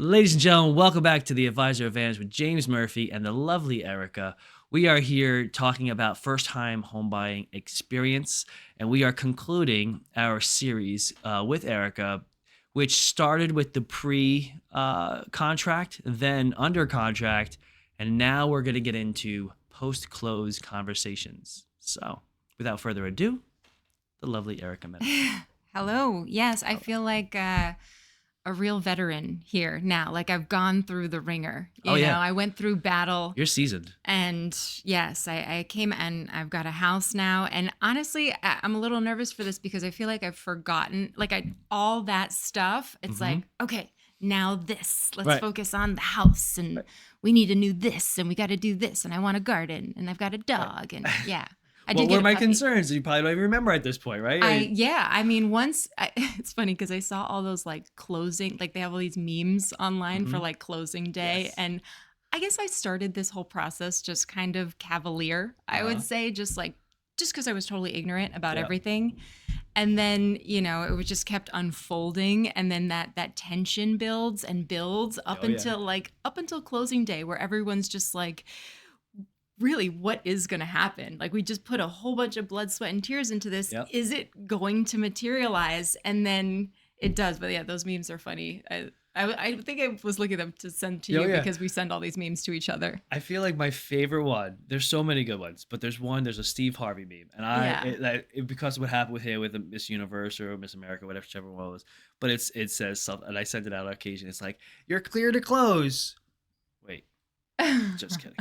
Ladies and gentlemen, welcome back to the Advisor Advantage with James Murphy and the lovely Erika. We are here talking about first-time home buying experience, and we are concluding our series with Erika, which started with the pre-contract, then under contract, and now we're going to get into post-close conversations. So, without further ado, the lovely Erika Meadows. Hello. Yes, I feel like a real veteran here now. Like I've gone through the ringer. You know, I went through battle. You're seasoned. And yes, I came and I've got a house now. And honestly, I'm a little nervous for this because I feel like I've forgotten all that stuff. It's like, okay, now this. Let's focus on the house. And we need a new this. And we got to do this. And I want a garden. And I've got a dog. And yeah. What were my concerns? You probably don't even remember at this point, right? I mean, it's funny because I saw all those closing, they have all these memes online for closing day. Yes. And I guess I started this whole process just kind of cavalier, I would say, just because I was totally ignorant about everything. And then, it was just kept unfolding. And then that tension builds and builds up until closing day where everyone's just really, what is going to happen? We just put a whole bunch of blood, sweat, and tears into this. Yep. Is it going to materialize? And then it does. But yeah, those memes are funny. I think I was looking at them to send to you because we send all these memes to each other. I feel like my favorite one, there's so many good ones, but there's a Steve Harvey meme. And because of what happened with him with the Miss Universe or Miss America, whichever one it was, but it says something, and I sent it out on occasion. It's like, you're clear to close. Wait, just kidding.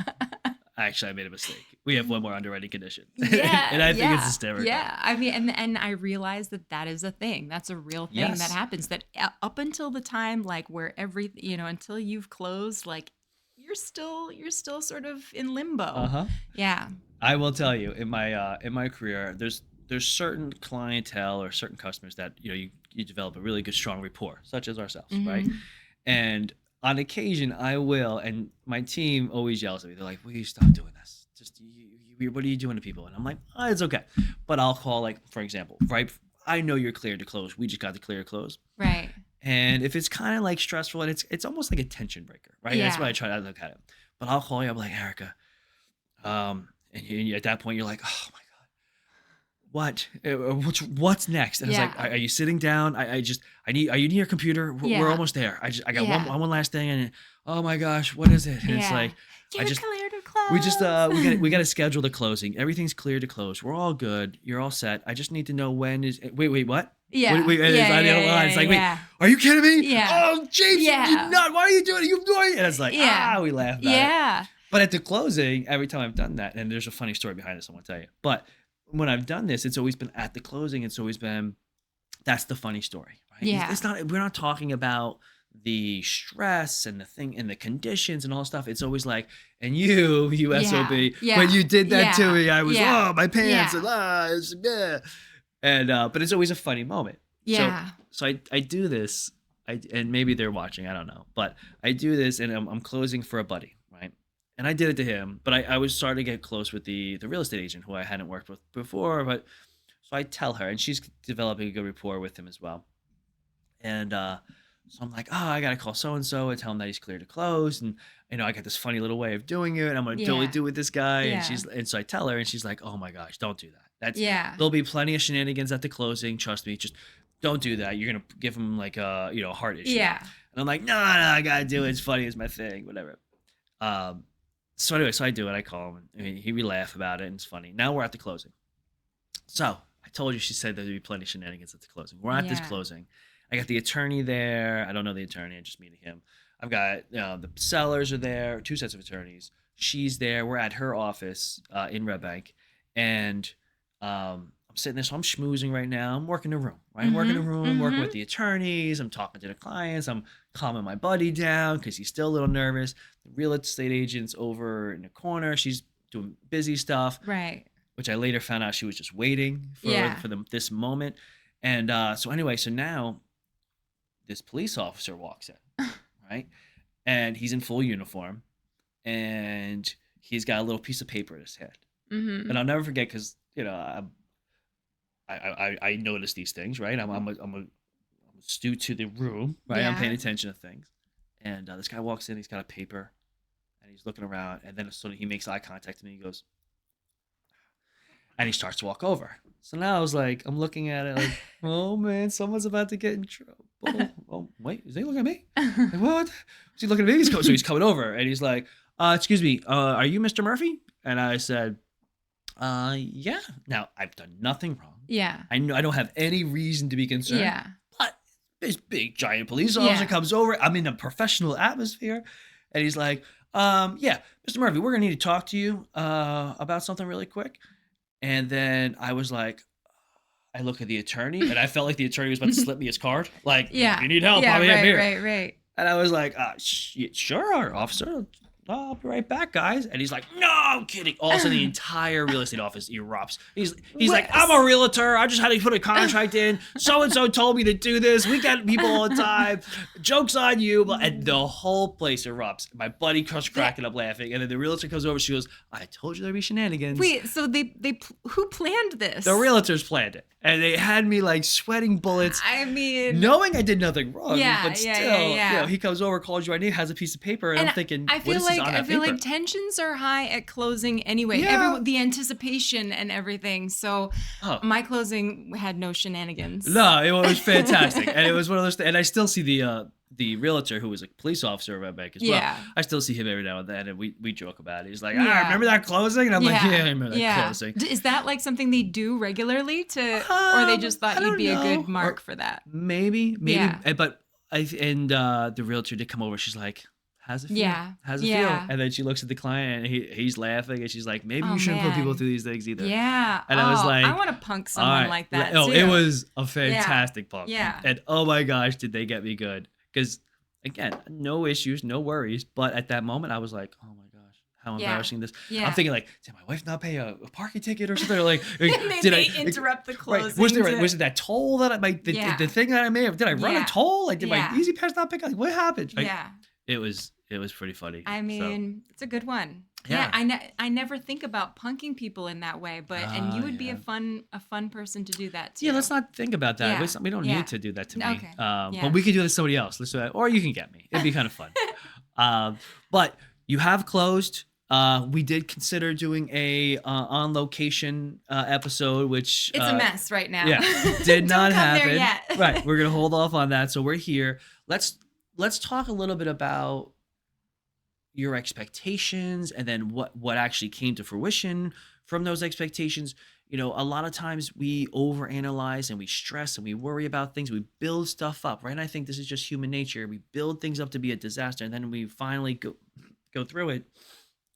Actually, I made a mistake. We have one more underwriting condition. Yeah. And I think it's hysterical. Yeah. I mean, and I realized that is a thing. That's a real thing that happens. That up until the time, where until you've closed, you're still sort of in limbo. Uh-huh. Yeah. I will tell you, in my career, there's certain clientele or certain customers that, you develop a really good, strong rapport, such as ourselves, right? And on occasion, I will, and my team always yells at me. They're like, "Will you stop doing this? Just, what are you doing to people?" And I'm like, "Oh, it's okay." But I'll call, for example, right? I know you're clear to close. We just got the clear to close. Right. And if it's kind of stressful, and it's almost like a tension breaker, right? Yeah. That's why I try to look at it. But I'll call you. I'm like, "Erika," and at that point, you're like, "Oh my God. What? What's next?" And it's like, "Are you sitting down? Are you near your computer? We're almost there. I got one last thing, and oh my gosh, what is it?" And it's like, you're clear to close. We just we got to schedule the closing. Everything's clear to close. We're all good. You're all set. I just need to know when is. Wait, what? Yeah. Wait, it's like, wait, are you kidding me? Yeah. Oh, James, you're not. Why are you doing it? You're doing it. And it's like, we laugh about it. Yeah. But at the closing, every time I've done that, and there's a funny story behind this, I want to tell you, but when I've done this, it's always been at the closing. It's always been, that's the funny story, right? Yeah. We're not talking about the stress and the thing and the conditions and all stuff. It's always like, and you SOB, when you did that to me, I was, my pants, and but it's always a funny moment. Yeah. So I do this, and maybe they're watching, I don't know, but I do this, and I'm closing for a buddy. And I did it to him, but I was starting to get close with the real estate agent who I hadn't worked with before. But so I tell her, and she's developing a good rapport with him as well. And so I'm like, I gotta call so and so and tell him that he's clear to close. And I got this funny little way of doing it. I'm gonna totally do it with this guy. Yeah. And so I tell her, and she's like, "Oh my gosh, don't do that. There'll be plenty of shenanigans at the closing. Trust me, just don't do that. You're gonna give him a heart issue." Yeah. And I'm like, no, I gotta do it. It's funny. It's my thing. Whatever. So anyway, I do it. I call him. We laugh about it, and it's funny. Now we're at the closing. So I told you, she said there'd be plenty of shenanigans at the closing. We're at this closing. I got the attorney there. I don't know the attorney. I'm just meeting him. I've got the sellers are there, 2 sets of attorneys. She's there. We're at her office in Red Bank, and I'm sitting there. So I'm schmoozing right now. I'm working the room, right? I'm working the room, working with the attorneys. I'm talking to the clients. I'm calming my buddy down because he's still a little nervous. The real estate agent's over in the corner. She's doing busy stuff. Right. Which I later found out she was just waiting for this moment. And so now this police officer walks in, right? And he's in full uniform. And he's got a little piece of paper in his hand. And I'll never forget because, I notice these things, right? I'm astute to the room, right? I'm paying attention to things. And this guy walks in. He's got a paper, and he's looking around. And then suddenly he makes eye contact with me. He goes, and he starts to walk over. So now I was like, I'm looking at it like, oh man, someone's about to get in trouble. Oh wait, is he looking at me? Like, what? Is he looking at me? So he's coming over, and he's like, excuse me, are you Mr. Murphy? And I said, yeah. Now I've done nothing wrong. Yeah. I know I don't have any reason to be concerned. Yeah. But this big giant police officer Yeah. comes over. I'm in a professional atmosphere, and he's like, yeah, Mr. Murphy, we're gonna need to talk to you about something really quick. And then I was like, I look at the attorney, and I felt like the attorney was about to slip me his card. Like, Yeah. if you need help, Yeah, I'm here. right. And I was like, sure, officer. I'll be right back, guys. And he's like, no, I'm kidding. All of a sudden, the entire real estate office erupts. He's like, I'm a realtor. I just had to put a contract in. So-and-so told me to do this. We get people all the time. Joke's on you. And the whole place erupts. My buddy starts cracking up laughing. And then the realtor comes over. She goes, I told you there'd be shenanigans. Wait, so they who planned this? The realtors planned it. And they had me like sweating bullets. I mean, knowing I did nothing wrong, Yeah, but still, yeah. you know, he comes over, calls you by name, has a piece of paper, and I'm thinking, I feel what is this on that paper? like tensions are high at closing anyway. Yeah. The anticipation and everything. So my closing had no shenanigans. No, it was fantastic, and it was one of those. And I still see the realtor who was a police officer at my bank as well. Yeah. I still see him every now and then, and we joke about it. He's like, Yeah. remember that closing? And I'm like, yeah, I remember that closing. Is that like something they do regularly or they just thought you'd be a good mark for that? Maybe, Yeah. but the realtor did come over. She's like, how's it feel? Yeah. How's it feel? And then she looks at the client, and he's laughing, and she's like, maybe you shouldn't put people through these things either. Yeah. And I was like, I want to punk someone like that. Oh, too. it was a fantastic punk. Yeah. And oh my gosh, did they get me good? Because again, no issues, no worries. But at that moment, I was like, oh my gosh, how embarrassing this. Yeah. I'm thinking like, did my wife not pay a parking ticket or something? Or like, did I interrupt the closing? Right. Was it that toll that the thing that I may have? Did I run a toll? Like, did my Easy Pass not pick up? What happened? It was pretty funny. I mean, it's a good one. Yeah. I never think about punking people in that way, and you would be a fun person to do that too. Yeah, let's not think about that. Yeah. We don't need to do that to me. Okay. But we could do it to somebody else. Let's do that. Or you can get me. It'd be kind of fun. But you have closed. We did consider doing a on location episode, which it's a mess right now. Yeah, did not happen. There yet. Right, we're gonna hold off on that. So we're here. Let's talk a little bit about your expectations and then what actually came to fruition from those expectations. You know, a lot of times we overanalyze and we stress and we worry about things. We build stuff up, right? And I think this is just human nature. We build things up to be a disaster, and then we finally go through it.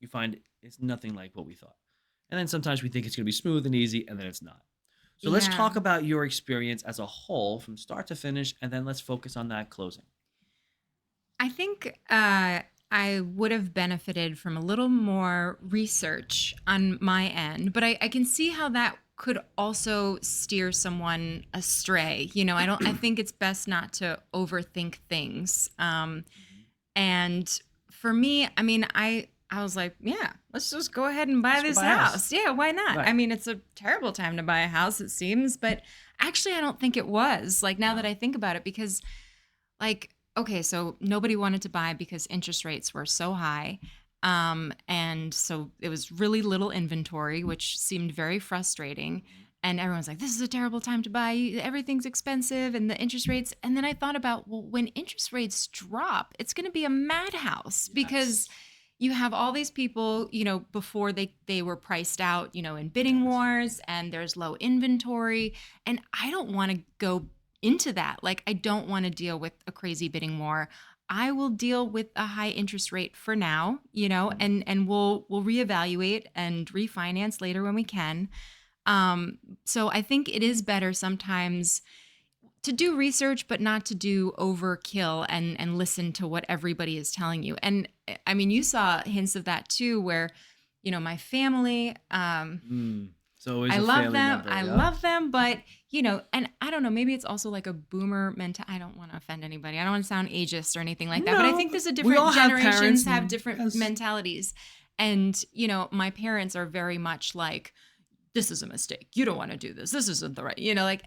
You find it's nothing like what we thought. And then sometimes we think it's going to be smooth and easy, and then it's not. So let's talk about your experience as a whole from start to finish, and then let's focus on that closing. I think I would have benefited from a little more research on my end, but I can see how that could also steer someone astray. You know, I think it's best not to overthink things. And for me, I mean, I was like, yeah, let's just go ahead and buy this house. Yeah, why not? Right. I mean, it's a terrible time to buy a house, it seems, but actually I don't think it was. Like, now that I think about it, because like, okay, so nobody wanted to buy because interest rates were so high. And so it was really little inventory, which seemed very frustrating. And everyone's like, this is a terrible time to buy. Everything's expensive and the interest rates. And then I thought about, well, when interest rates drop, it's going to be a madhouse because you have all these people, you know, before they were priced out, you know, in bidding wars, and there's low inventory. And I don't want to go into that. Like, I don't want to deal with a crazy bidding war. I will deal with a high interest rate for now, you know, and we'll reevaluate and refinance later when we can. So I think it is better sometimes to do research, but not to do overkill and listen to what everybody is telling you. And I mean, you saw hints of that too, where, you know, my family, So I love them. I love them, but you know, and I don't know, maybe it's also like a boomer mentality. I don't want to offend anybody. I don't want to sound ageist or anything like that, but I think there's a different generations have different mentalities. And, you know, my parents are very much like, this is a mistake. You don't want to do this. This isn't the right, you know, like,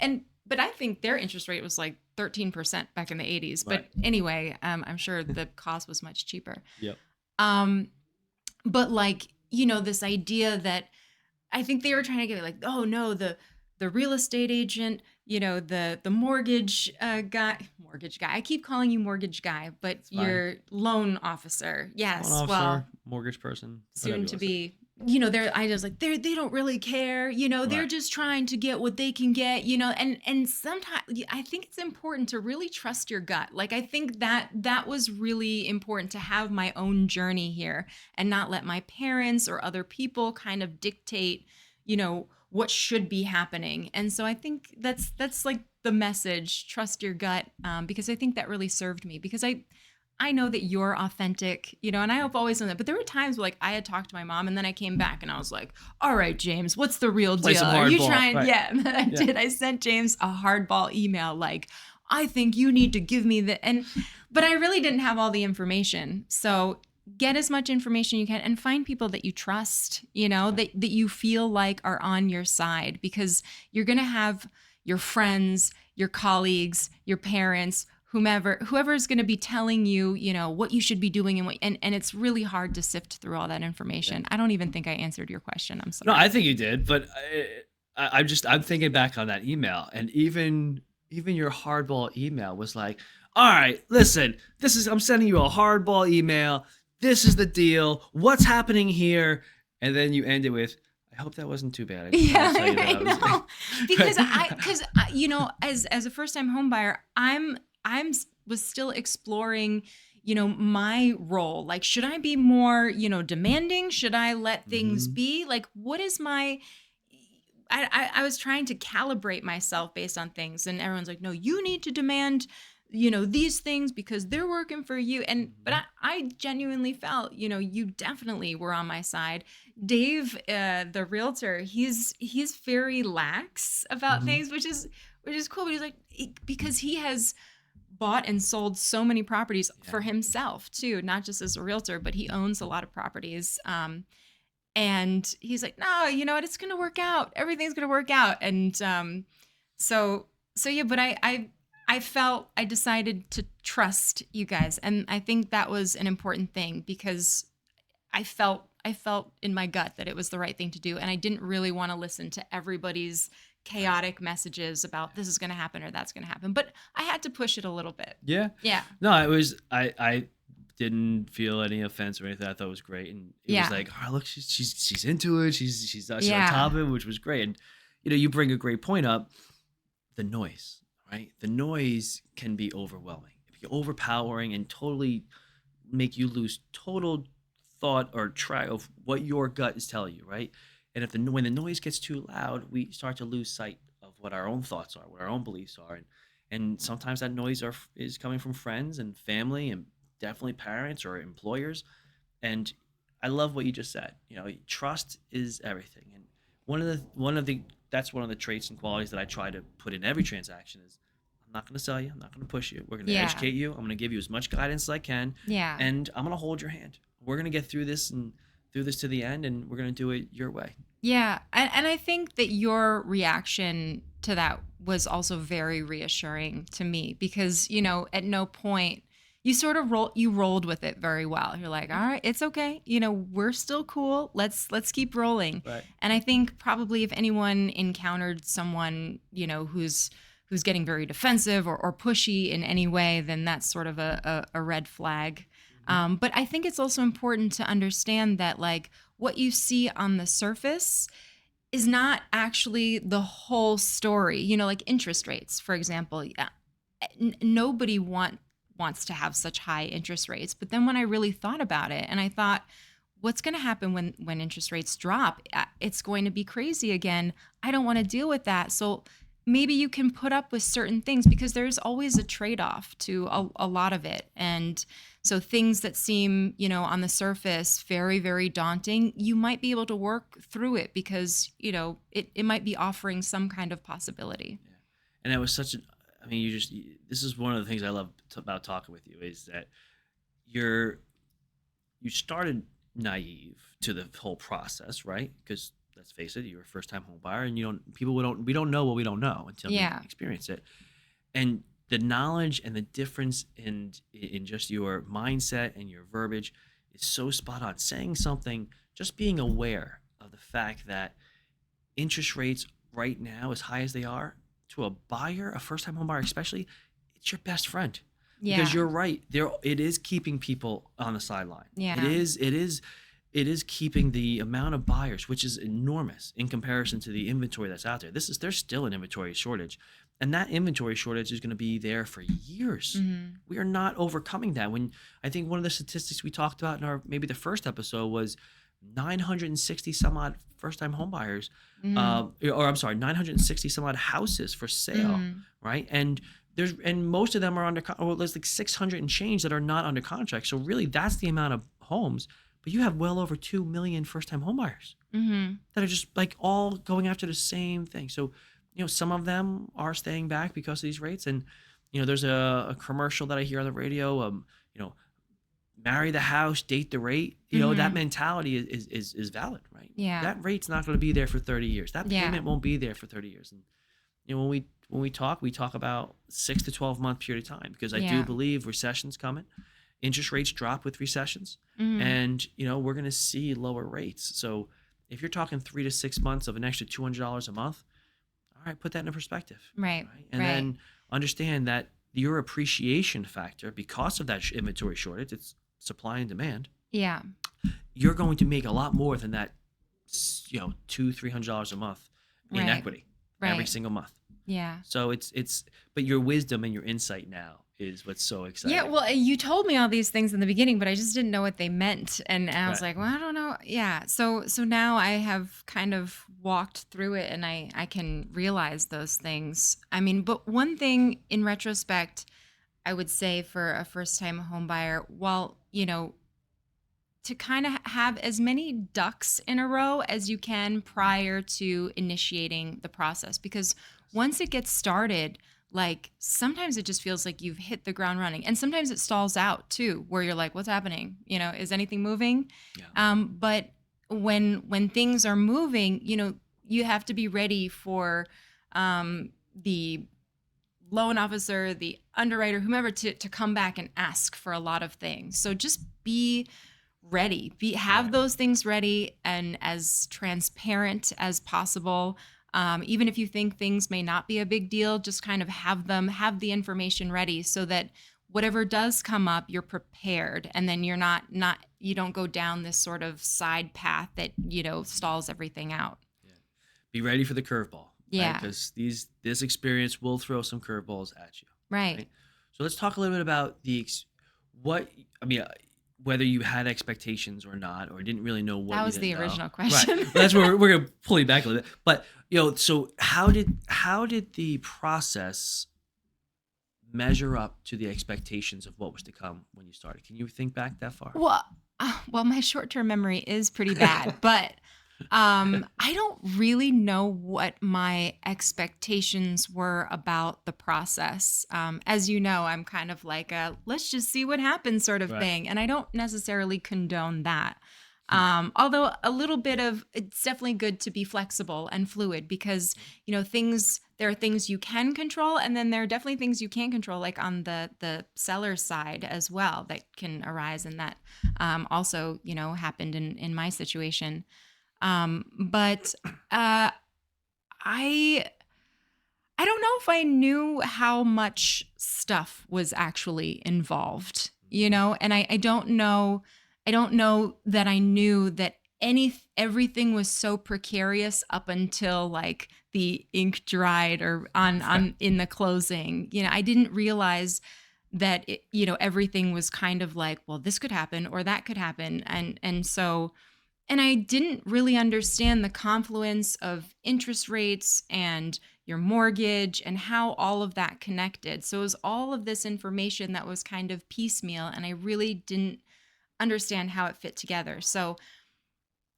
but I think their interest rate was like 13% back in the 80s. Right. But anyway, I'm sure the cost was much cheaper. Yep. Um, but like, this idea that I think they were trying to get like, oh no, the real estate agent, the mortgage guy. I keep calling you mortgage guy, but It's fine. you're loan officer. Loan Yes, officer, well, mortgage person, whatever soon you to want to say. be. They're I just like they don't really care. They're Right. just trying to get what they can get. And sometimes I think it's important to really trust your gut. Like I think that was really important to have my own journey here and not let my parents or other people kind of dictate, what should be happening. And so I think that's like the message: trust your gut, because I think that really served me because I know that you're authentic, and I have always known that. But there were times where, like, I had talked to my mom, and then I came back, and I was like, "All right, James, what's the real Play deal? some Are you hardball. trying?" Right. Yeah, and then I Yeah. did. I sent James a hardball email, like, "I think you need to give me the," but I really didn't have all the information. So get as much information you can, and find people that you trust, that you feel like are on your side, because you're gonna have your friends, your colleagues, your parents, whoever is going to be telling you, what you should be doing, and it's really hard to sift through all that information. Yeah. I don't even think I answered your question. I'm No, sorry. I think you did, but I'm thinking back on that email, and even your hardball email was like, all right, listen, I'm sending you a hardball email. This is the deal. What's happening here? And then you end it with, I hope that wasn't too bad. I just Yeah, want to tell you that I I was know. Because as a first time home buyer, was still exploring, my role. Like, should I be more, demanding? Should I let things Mhm. be? Like, what is my I was trying to calibrate myself based on things, and everyone's like, no, you need to demand, these things because they're working for you. But Mhm. I genuinely felt, you definitely were on my side. Dave, the realtor, he's very lax about Mhm. things, which is cool. But he's like, because he has bought and sold so many properties Yeah. for himself too, not just as a realtor, but he owns a lot of properties. And he's like, no, you know what? It's going to work out. Everything's going to work out. And so, yeah, but I felt I decided to trust you guys. And I think that was an important thing because I felt in my gut that it was the right thing to do. And I didn't really want to listen to everybody's Right. chaotic messages about this is going to happen or that's going to happen. But I had to push it a little bit. Yeah. Yeah. No, it was I didn't feel any offense or anything. I thought it was great, and it was Yeah. like, oh, look, she's into it. She's on Yeah. top of it, which was great. And you bring a great point up. The noise, right? The noise can be overwhelming, it can be overpowering, and totally make you lose total thought or track of what your gut is telling you, right? And when the noise gets too loud, we start to lose sight of what our own thoughts are, what our own beliefs are, and sometimes that noise is coming from friends and family and definitely parents or employers. And I love what you just said. Trust is everything, and one of the that's one of the traits and qualities that I try to put in every transaction is I'm not going to sell you. I'm not going to push you. We're going to Yeah. educate you. I'm going to give you as much guidance as I can, Yeah. and I'm going to hold your hand. We're going to get through this and through this to the end, and we're going to do it your way. Yeah, and I think that your reaction to that was also very reassuring to me because, at no point you sort of rolled with it very well. You're like, "All right, it's okay. We're still cool. Let's keep rolling." Right. And I think probably if anyone encountered someone, who's getting very defensive or pushy in any way, then that's sort of a red flag. Mhm. But I think it's also important to understand that, like, what you see on the surface is not actually the whole story. Like interest rates, for example. Yeah, nobody wants to have such high interest rates. But then when I really thought about it, and I thought, what's going to happen when interest rates drop? It's going to be crazy again. I don't want to deal with that. So maybe you can put up with certain things because there's always a trade-off to a lot of it. And so things that seem, on the surface very, very daunting, you might be able to work through it because, it might be offering some kind of possibility. Yeah. And it was such an. I mean, this is one of the things I love about talking with you is that you're you started naive to the whole process, right? Because let's face it, you're a first time home buyer, and we don't know what we don't know until we Yeah. experience it. And the knowledge and the difference in just your mindset and your verbiage is so spot on. Saying something, just being aware of the fact that interest rates right now, as high as they are, to a buyer, a first time home buyer especially, it's your best friend. Because Yeah. you're right, there it is keeping people on the sideline. It Yeah. is it is it is keeping the amount of buyers, which is enormous in comparison to the inventory that's out there. There's still an inventory shortage, and that inventory shortage is going to be there for years. Mhm. We are not overcoming that. When I think one of the statistics we talked about in our maybe the first episode was 960 some odd first time home buyers, Mhm. or I'm sorry, 960 some odd houses for sale, Mhm. right? And most of them are under, well, there's like 600 and change that are not under contract. So really, that's the amount of homes. But you have well over 2 million first-time homebuyers Mhm. that are just like all going after the same thing. So, some of them are staying back because of these rates. And, there's a commercial that I hear on the radio, you know, marry the house, date the rate. That Mhm. mentality is valid, right? Yeah. That rate's not going to be there for 30 years. That Yeah. payment won't be there for 30 years. And when we talk about 6 to 12 month period of time, because I do Yeah. believe recession's coming. Interest rates drop with recessions, Mhm. and we're going to see lower rates. So if you're talking 3 to 6 months of an extra $200 a month, all right, put that in perspective, Right. right? And Right. then understand that your appreciation factor, because of that inventory shortage, it's supply and demand. Yeah. You're going to make a lot more than that, $200-300 a month in Right. equity every Right. single month. Yeah. So but your wisdom and your insight now is what's so Yeah, exciting. well, you told me all these things in the beginning, but I just didn't know what they meant, and I was Right. like, "Well, I don't know." Yeah, so now I have kind of walked through it, and I can realize those things. I mean, but one thing in retrospect, I would say for a first time home buyer, while to kind of have as many ducks in a row as you can prior to initiating the process, because once it gets started, like sometimes it just feels like you've hit the ground running, and sometimes it stalls out too, where you're like, what's happening, is anything moving? Yeah. But when things are moving, you have to be ready for the loan officer, the underwriter, whomever, to come back and ask for a lot of things. So just be ready. Have Right. those things ready and as transparent as possible. Even if you think things may not be a big deal, just kind of have the information ready so that whatever does come up, you're prepared, and then you're not you don't go down this sort of side path that stalls everything out. Yeah. Be ready for the curveball, right? Yeah. Because this experience will throw some curveballs at you, Right. right? So let's talk a little bit about what I mean, whether you had expectations or not, or didn't really know what That you was the didn't know. original Right. question. Well, that's where we're gonna pull you back a little bit. But so how did the process measure up to the expectations of what was to come when you started? Can you think back that far? Well, my short-term memory is pretty bad, but I don't really know what my expectations were about the process. As you know, I'm kind of like a let's just see what happens sort of Right. thing, and I don't necessarily condone that. Hmm. Although a little bit of it's definitely good to be flexible and fluid because there are things you can control, and then there are definitely things you can't control, like on the seller side as well, that can arise, and that also happened in my situation. But I I don't know if I knew how much stuff was actually involved, and I don't know that I knew that everything was so precarious up until like the ink dried or on in the closing. I didn't realize that everything was kind of like, well, this could happen or that could happen, and I didn't really understand the confluence of interest rates and your mortgage and how all of that connected. So it was all of this information that was kind of piecemeal, and I really didn't understand how it fit together. So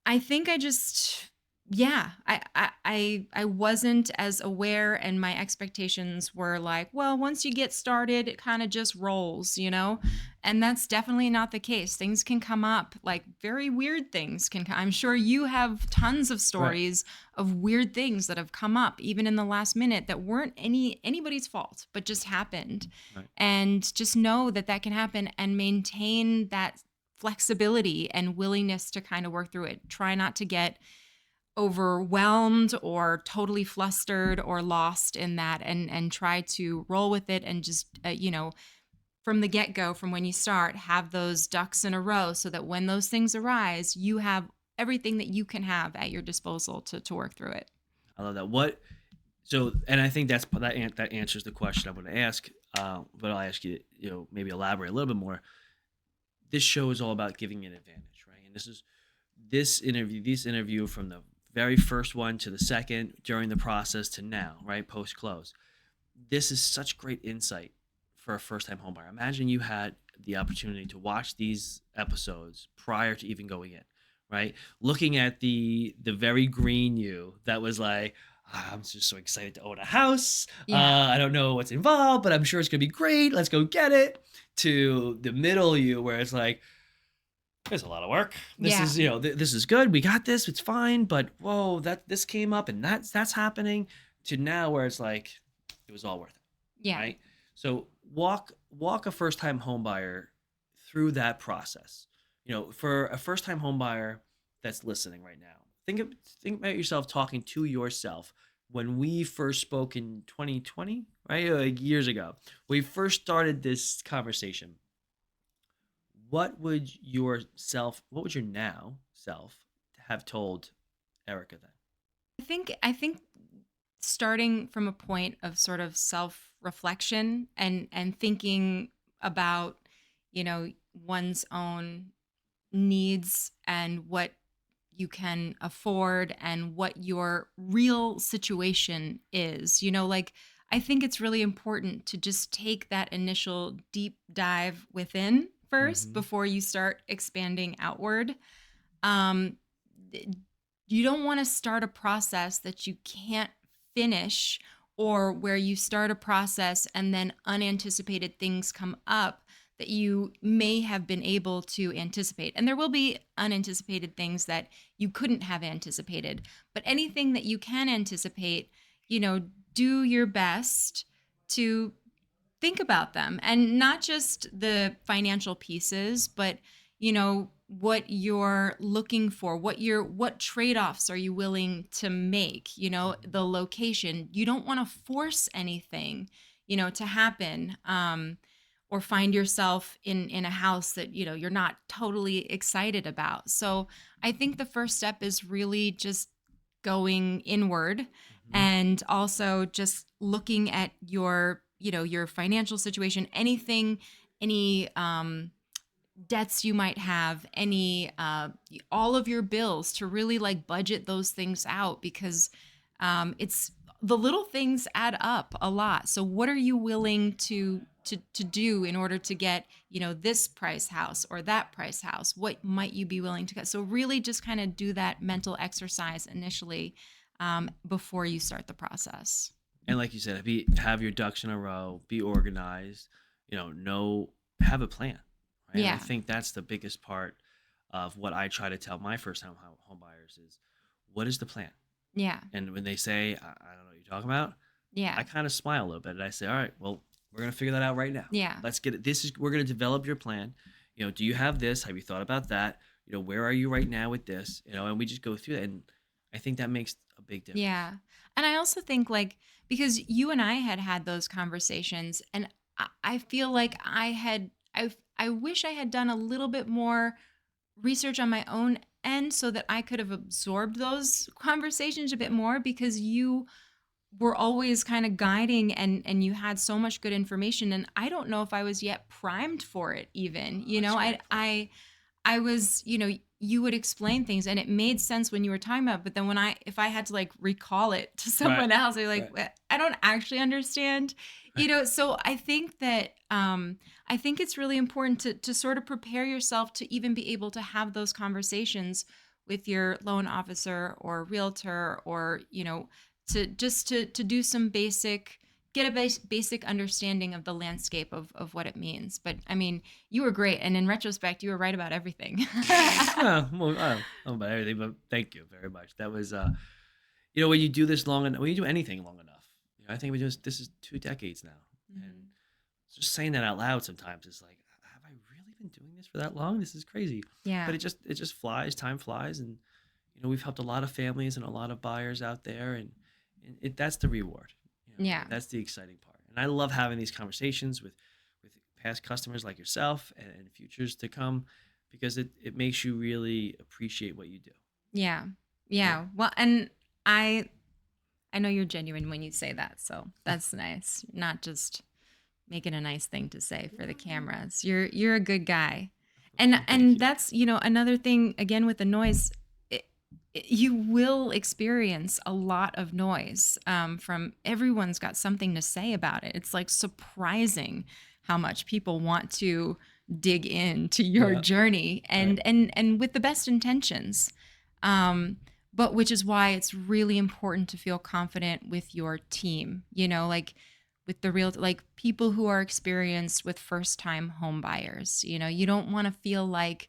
I think I just Yeah, I wasn't as aware, and my expectations were like, well, once you get started, it kind of just rolls, you know? Mhm. And that's definitely not the case. Things can come up, like very weird things I'm sure you have tons of Right. stories of weird things that have come up even in the last minute that weren't anybody's fault, but just happened. Right. And just know that that can happen and maintain that flexibility and willingness to kind of work through it. Try not to get overwhelmed or totally flustered or lost in that, and try to roll with it, and just from the get-go, from when you start, have those ducks in a row so that when those things arise, you have everything that you can have at your disposal to work through it. I love that. And I think that answers the question I'm going to ask. But I'll ask you, maybe elaborate a little bit more. This show is all about giving an advantage, right? And this interview from the very first one to the second, during the process to now, right, post close. This is such great insight for a first time homebuyer. Imagine you had the opportunity to watch these episodes prior to even going in, right? Looking at the very green you that was like, I'm just so excited to own a house. Yeah. I don't know what's involved, but I'm sure it's gonna be great. Let's go get it. To the middle you, where it's like, there's a lot of work. This Yeah. is, this is good. We got this. It's fine. But whoa, that this came up and that's happening. To now, where it's like, it was all worth it, Yeah. right? So walk a first time home buyer through that process. For a first time home buyer that's listening right now, think about yourself talking to yourself when we first spoke in 2020, right? Like years ago, we first started this conversation. What would your now self have told Erica then? I think starting from a point of sort of self-reflection, and thinking about, one's own needs and what you can afford and what your real situation is. Like, I think it's really important to just take that initial deep dive within first Hmm. before you start expanding outward. Um, you don't want to start a process that you can't finish, or where you start a process and then unanticipated things come up that you may have been able to anticipate. And there will be unanticipated things that you couldn't have anticipated. But anything that you can anticipate, do your best to think about them, and not just the financial pieces, but what you're looking for, what trade-offs are you willing to make, the location. You don't want to force anything to happen, or find yourself in a house that you're not totally excited about. So I think the first step is really just going inward, Hmm. and also just looking at your financial situation, anything, any debts you might have, any all of your bills, to really like budget those things out, because it's the little things add up a lot. So what are you willing to do in order to get this price house or that price house? What might you be willing to cut? So really just kind of do that mental exercise initially, before you start the process. And like you said, have your ducks in a row, be organized, know have a plan, right? And I Yeah. think that's the biggest part of what I try to tell my first time home buyers is, what is the plan? Yeah. And when they say, I don't know what you're talking about, Yeah. I kind of smile a little bit and I say, all right, well, we're gonna figure that out right now. Yeah. Let's get it. We're gonna develop your plan. Do you have this? Have you thought about that? Where are you right now with this? And we just go through that. And I think that makes a big difference. Yeah. And I also think, like, because you and I had those conversations, and I feel like I wish I had done a little bit more research on my own end so that I could have absorbed those conversations a bit more, because you were always kind of guiding, and you had so much good information, and I don't know if I was yet primed for it even. That's a great point. I was, you would explain things and it made sense when you were talking about it, but then if I had to like recall it to Right. someone else, they're like, Right. I don't actually understand, Right. so I think that, I think it's really important to sort of prepare yourself to even be able to have those conversations with your loan officer or realtor, or to do some basic, get a basic understanding of the landscape of what it means. But I mean, you were great, and in retrospect, you were right about everything. Well, I don't know about everything, but thank you very much. That was, when you do this long enough, when you do anything long enough, I think we just this is 2 decades now, and Mhm. just saying that out loud sometimes is like, have I really been doing this for that long? This is crazy. But Yeah. it just flies. Time flies, and we've helped a lot of families and a lot of buyers out there, and that's the reward. Yeah. That's the exciting part. And I love having these conversations with past customers like yourself and futures to come, because it makes you really appreciate what you do. Yeah. Right? Yeah. Well, and I know you're genuine when you say that, so that's nice. Not just making a nice thing to say for the cameras. You're a good guy. And Well, thank and you. that's, another thing again with the noise. You will experience a lot of noise, from everyone's got something to say about it. It's like surprising how much people want to dig into your Yeah. journey, Right. and with the best intentions. Um, but which is why it's really important to feel confident with your team, like with the real, like people who are experienced with first time home buyers. You don't want to feel like,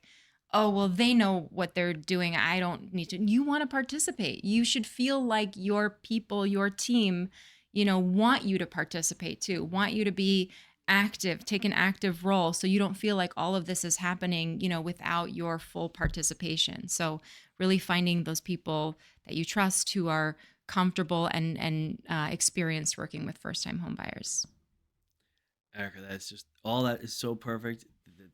oh, well, they know what they're doing, I don't need to. You want to participate. You should feel like your people, your team, want you to participate too, want you to be active, take an active role, so you don't feel like all of this is happening, without your full participation. So really finding those people that you trust, who are comfortable and experienced working with first time home buyers. Erica, that's just all that is so perfect.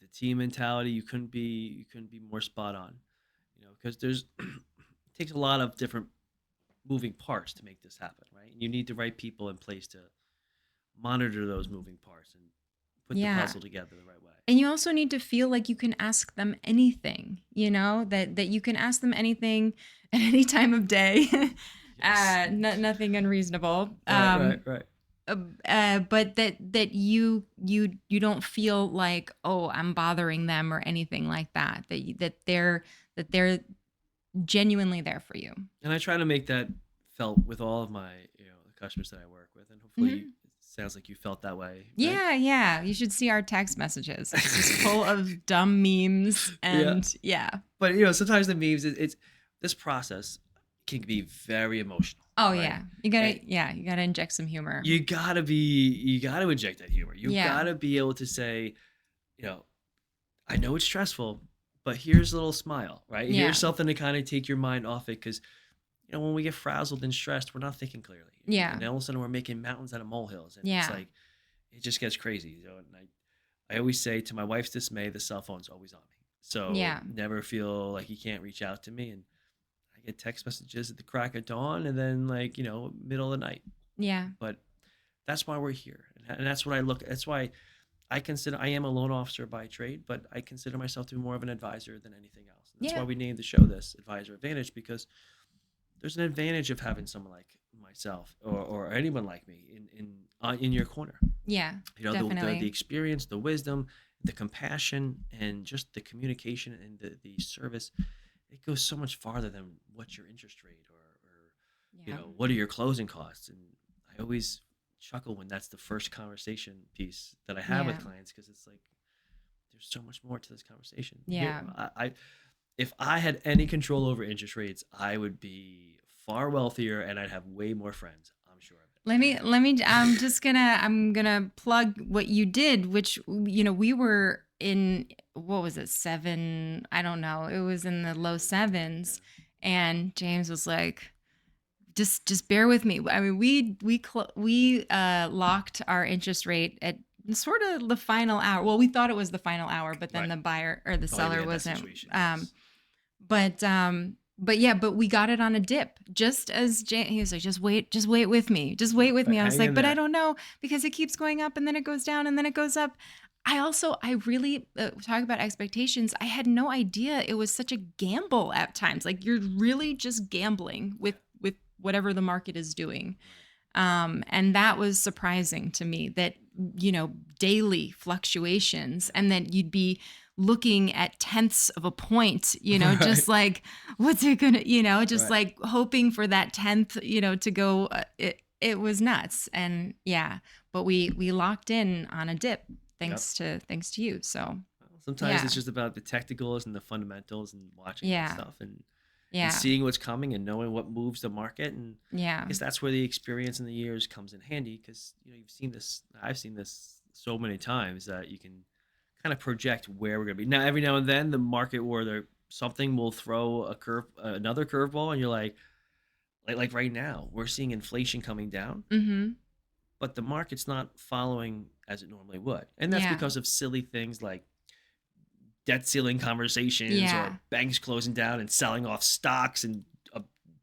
The team mentality, you couldn't be more spot on. Because there's it takes a lot of different moving parts to make this happen, right? And you need the right people in place to monitor those moving parts and put the Yeah. puzzle together the right way. And you also need to feel like you can ask them anything, that you can ask them anything at any time of day. Yes. Nothing unreasonable. Right, right, right. But that you don't feel like, oh, I'm bothering them or anything like that. That they're genuinely there for you. And I try to make that felt with all of my, the customers that I work with, and hopefully Mhm. it sounds like you felt that way, right? Yeah, yeah. You should see our text messages. It's just full of dumb memes, Yeah. and yeah. But sometimes the memes, it's this process can be very emotional, Oh right? yeah. You gotta And yeah, you gotta inject some humor. you gotta inject that humor. You Yeah. gotta be able to say, you know, I know it's stressful, but here's a little smile, right? Here's Yeah. something to kind of take your mind off it, because when we get frazzled and stressed, we're not thinking clearly, Yeah. and then all of a sudden we're making mountains out of molehills, and it's Yeah. like it just gets crazy. And I always say, to my wife's dismay, the cell phone's always on me, so Yeah. never feel like you can't reach out to me. And I get text messages at the crack of dawn, and then like middle of the night. Yeah. But that's why we're here, and that's what I look. That's why I am a loan officer by trade, but I consider myself to be more of an advisor than anything else. And that's why Yeah. we named the show this Advisor Advantage, because there's an advantage of having someone like myself, or anyone like me in your corner. Yeah. The Definitely. experience, the wisdom, the compassion, and just the communication and the service. It goes so much farther than what's your interest rate, or Yeah. what are your closing costs. And I always chuckle when that's the first conversation piece that I have with Yeah. clients, because it's like there's so much more to this conversation. Here, Yeah. I if I had any control over interest rates, I would be far wealthier, and I'd have way more friends. I'm sure of Let me I'm gonna plug what you did, which we were in, what was it, seven, I don't know, it was in the low sevens, it. and James was like, just bear with me. I mean, we locked our interest rate at sort of the final hour. Well, we thought it was the final hour, but then Right. the buyer or the Oh, yeah, we seller had that wasn't. situation. Yes. But yeah, but we got it on a dip. Just as he was like, just wait with me, just wait with me. I was Hang like, in but I there. don't know, because it keeps going up and then it goes down and then it goes up. I really, talk about expectations. I had no idea it was such a gamble at times. Like, you're really just gambling with whatever the market is doing. And that was surprising to me, that, daily fluctuations, and then you'd be looking at tenths of a point, Right. just like, what's it gonna, just Right. like hoping for that tenth, to go. It was nuts, and yeah, but we locked in on a dip Yep. thanks to you. So Well, sometimes yeah, it's just about the technicals and the fundamentals and watching that yeah, stuff and yeah, seeing what's coming and knowing what moves the market. And I yeah. guess that's where the experience in the years comes in handy because you've seen this. I've seen this so many times that you can kind of project where we're going to be. Now, every now and then, the market where there something will throw another curveball, and you're like right now, we're seeing inflation coming down, Mm-hmm. but the market's not following as it normally would, and that's Yeah, because of silly things like debt ceiling conversations or yeah, banks closing down and selling off stocks and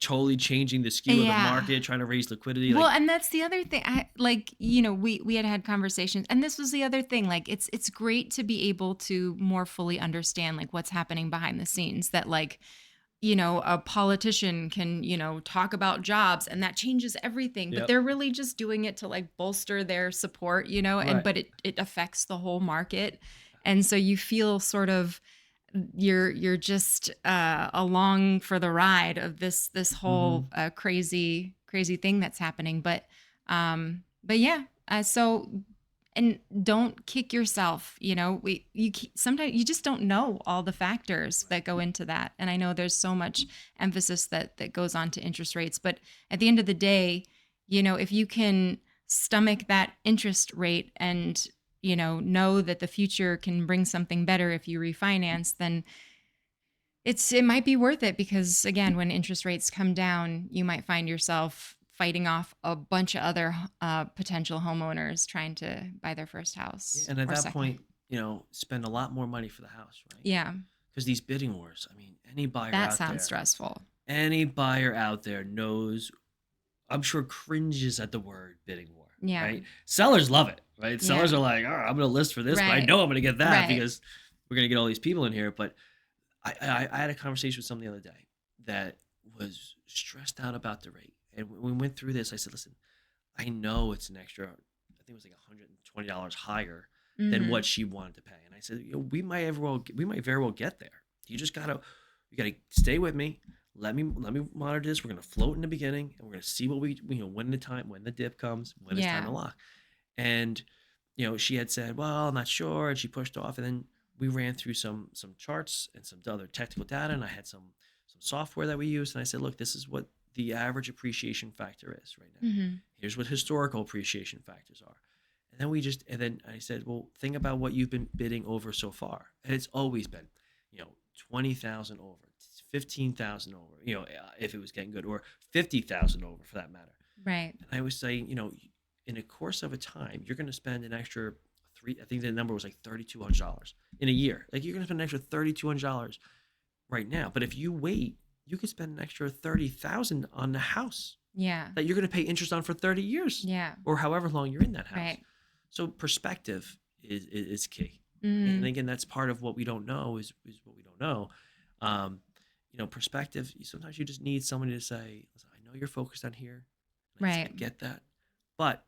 totally changing the skew of the yeah. market, trying to raise liquidity. Well, Like, and that's the other thing. I like, we had conversations, and this was the other thing. Like, it's great to be able to more fully understand like what's happening behind the scenes. That like, a politician can, talk about jobs and that changes everything, but yep, they're really just doing it to like bolster their support, and right, but it affects the whole market. And so you feel sort of you're just along for the ride of this mm-hmm. whole crazy thing that's happening. But yeah, so and don't kick yourself. Sometimes you just don't know all the factors that go into that. And I know there's so much emphasis that goes on to interest rates, but at the end of the day, if you can stomach that interest rate and know that the future can bring something better if you refinance, then it might be worth it, because again, when interest rates come down, you might find yourself fighting off a bunch of other potential homeowners trying to buy their first Yeah, house and at or that second. point, spend a lot more money for the house, right? Yeah, Because these bidding wars, I mean, that sounds stressful. any buyer out there knows, I'm sure, cringes at the word bidding war, Yeah, right? Sellers love it, right? yeah, Sellers are like, all right, I'm going to list for this, but I right, know I'm going to get that right. because we're going to get all these people in here. But I had a conversation with someone the other day that was stressed out about the rate. And when we went through this, I said, listen, I know it's an extra, I think it was like $120 higher than Mm-hmm. what she wanted to pay. And I said, we might very well get there. You gotta stay with me. Let me monitor this. We're gonna float in the beginning, and we're gonna see what when the dip comes, when it's time to Yeah, lock. And she had said, well, I'm not sure, and she pushed off. And then we ran through some charts and some other technical data, and I had some software that we used, and I said, look, this is what the average appreciation factor is right now. mm-hmm. Here's what historical appreciation factors are. And then I said, well, think about what you've been bidding over so far. And it's always been, 20,000 over, 15,000 over, if it was getting good, or 50,000 over for that matter. Right. And I was saying, in a course of a time, you're going to spend an extra I think the number was like $3,200 in a year. Like, you're going to spend an extra $3,200 right now. But if you wait, you could spend an extra 30,000 on the house Yeah, that you're going to pay interest on for 30 years yeah, or however long you're in that house. right. So perspective is key, right? And Mm-hmm. again, that's part of what we don't know is what we don't know. Um, perspective. Sometimes you just need somebody to say, listen, I know you're focused on here, and I Right, get that, but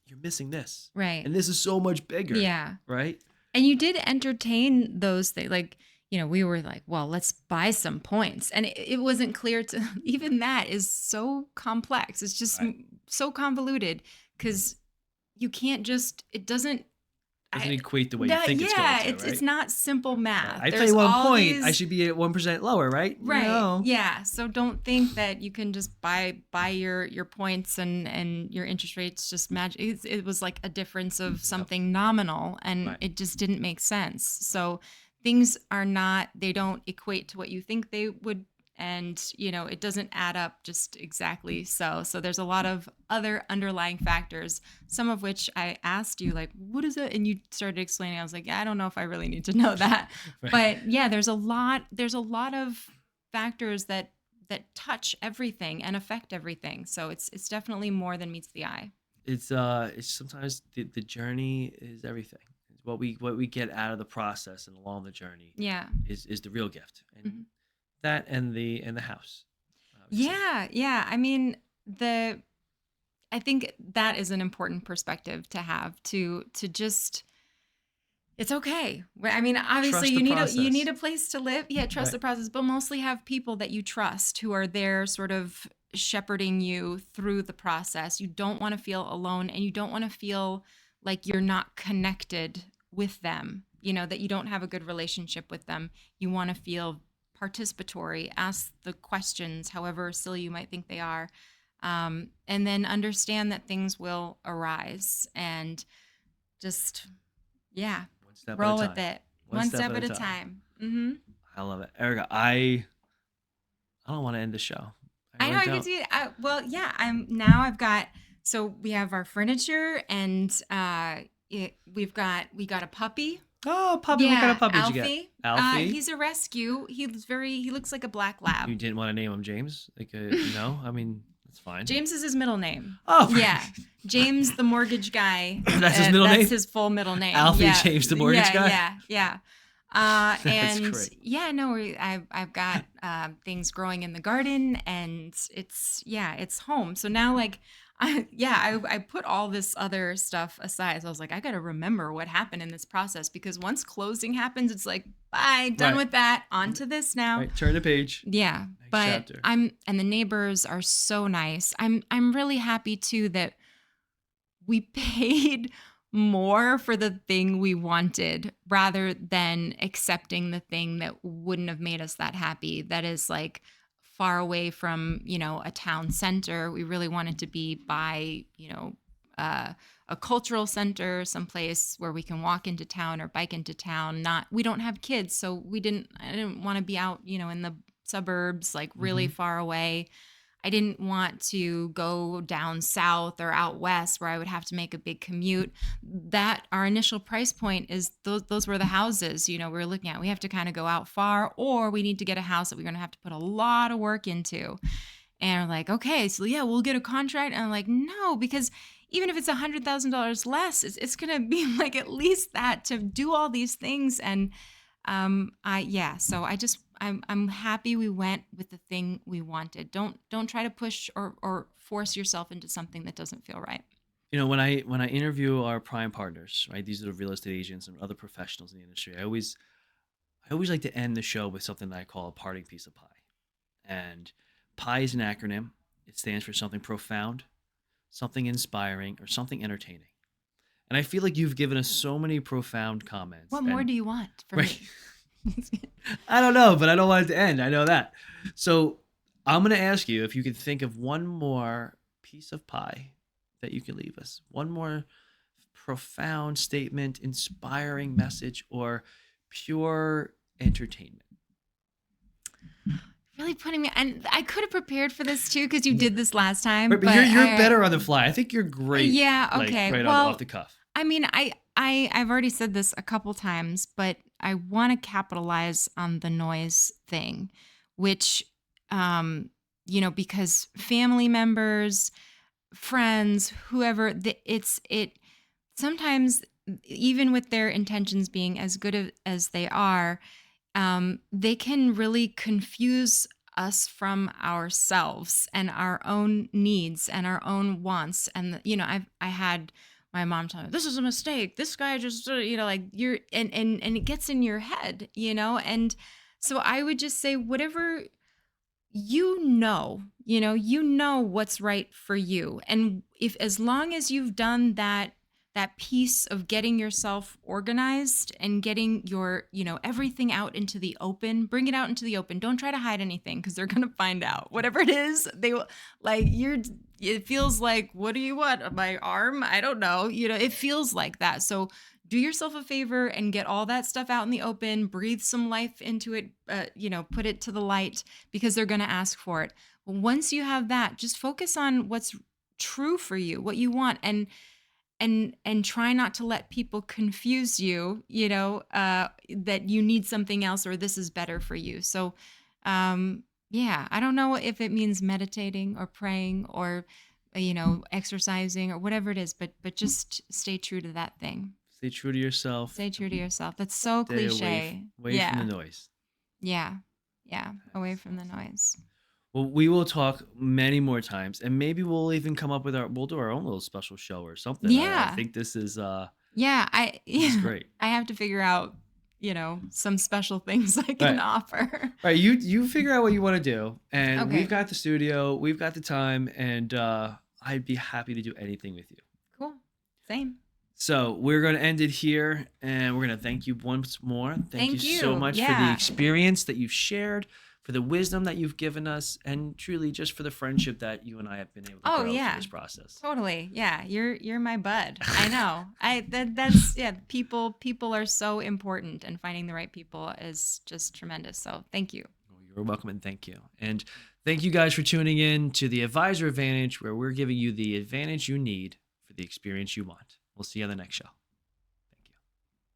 you're missing this, right. and this is so much bigger, Yeah. right? And you did entertain those things. Like, we were like, well, let's buy some points. And it wasn't clear to, even that is so complex. It's just Right. so convoluted, Mhm. because you can't just, it doesn't, Doesn't I, equate the way you no, think it's going yeah, to, it's right? not simple Right. math. I play There's one all point, I these, should be at 1% lower, right? right. No. Yeah. So don't think that you can just buy your points and your interest rates just match. It was like a difference of Yep. something nominal, and Right. it just didn't make sense. Right. So things are not, they don't equate to what you think they would, and it doesn't add up just exactly. So there's a lot of other underlying factors, some of which I asked you, like, what is it, and you started explaining. I was like, I don't know if I really need to know that. Right. But yeah, there's a lot of factors that touch everything and affect everything. So it's definitely more than meets the eye. It's sometimes the journey is everything. It's what we get out of the process and along the journey Yeah. is the real gift. And Mhm. that and the house, obviously. Yeah, yeah. I mean, the I think that is an important perspective to have, to just It's okay. I mean, obviously Trust the you need process. a place to live. Yeah, trust Right. the process, but mostly have people that you trust who are there sort of shepherding you through the process. You don't want to feel alone, and you don't want to feel like you're not connected with them, that you don't have a good relationship with them. You want to feel participatory, ask the questions, however silly you might think they are, and then understand that things will arise, and just, yeah, One step at a roll with time. it. One One step step at a at a time. time. Mm-hmm. I love it. Erica, I don't want to end the show. I I know really I could don't. see it. Well, yeah. I've got. So we have our furniture, and we got a puppy. Oh, puppy, what kind of Yeah, puppy did you get? Alfie. Alfie? He's a rescue. He looks like a black You lab. didn't want to name him James? Like, no? I mean, that's fine. James is his middle name. Oh, Yeah. James, the mortgage guy. that's his middle That's name? his full middle name. Alfie Yeah. James, the mortgage Yeah. guy? Yeah. Yeah. That's And great. yeah, no, I've got things growing in the garden, and it's home. So now, like, I put all this other stuff aside. So I was like, I got to remember what happened in this process, because once closing happens, it's like, bye, done Right. with that. On to this now. Right, turn the page. Yeah, Next but chapter. and the neighbors are so nice. I'm really happy too that we paid more for the thing we wanted rather than accepting the thing that wouldn't have made us that happy. That is like far away from, a town center. We really wanted to be by, a cultural center, someplace where we can walk into town or bike into town. We don't have kids, so I didn't want to be out, in the suburbs, like really far away. I didn't want to go down south or out west where I would have to make a big commute. That our initial price point is those were the houses, we're looking at. We have to kind of go out far, or we need to get a house that we're going to have to put a lot of work into. And we're like, okay, so yeah, we'll get a contract. And I'm like, no, because even if it's $100,000 less, it's going to be like at least that to do all these things. And so I'm happy we went with the thing we wanted. Don't try to push or force yourself into something that doesn't feel right. When I interview our prime partners, right? These are the real estate agents and other professionals in the industry. I always like to end the show with something that I call a parting piece of pie. And pie is an acronym. It stands for something profound, something inspiring, or something entertaining. And I feel like you've given us so many profound comments. What more do you want from Right. me? I don't know, but I don't want it to end. I know that. So I'm going to ask you if you could think of one more piece of pie that you could leave us. One more profound statement, inspiring message, or pure entertainment. Really putting me, and I could have prepared for this too because you did this last time. Right, but you're better on the fly. I think you're great. Yeah. Like, Okay. right well, off the cuff. I mean, I've already said this a couple times, but I want to capitalize on the noise thing, which, because family members, friends, whoever, it sometimes, even with their intentions being as good as they are, they can really confuse us from ourselves and our own needs and our own wants. And I had my mom tell me, this is a mistake, this guy just like you're and it gets in your head, and so I would just say whatever what's right for you. And if as long as you've done that piece of getting yourself organized and getting your, everything out into the open, bring it out into the open. Don't try to hide anything because they're going to find out. Whatever it is, they will, like, it feels like, what do you want? My arm? I don't know. It feels like that. So do yourself a favor and get all that stuff out in the open, breathe some life into it, put it to the light because they're going to ask for it. But once you have that, just focus on what's true for you, what you want. And try not to let people confuse you, that you need something else or this is better for you. So, I don't know if it means meditating or praying or, exercising or whatever it is, but just stay true to that thing. Stay true to yourself. Stay true to yourself. That's so Stay cliche. Away from the noise. Yeah. Yeah. Away from the noise. Well, we will talk many more times, and maybe we'll even come up with we'll do our own little special show or something. Yeah. I think this is Yeah, This is great. I have to figure out, some special things I can Right. offer. All right, you figure out what you want to do, and we've Okay, got the studio, we've got the time, and I'd be happy to do anything with you. cool. Same. So we're going to end it here, and we're going to thank you once more. Thank you Thank so you. much for the Yeah. experience that you've shared, for the wisdom that you've given us, and truly just for the friendship that you and I have been able to Oh grow through yeah. this process. Totally. Yeah, you're my bud. I know. That's yeah, people are so important and finding the right people is just tremendous. So, thank you. Well, you're welcome, and thank you. And thank you guys for tuning in to the Advisor Advantage, where we're giving you the advantage you need for the experience you want. We'll see you on the next show.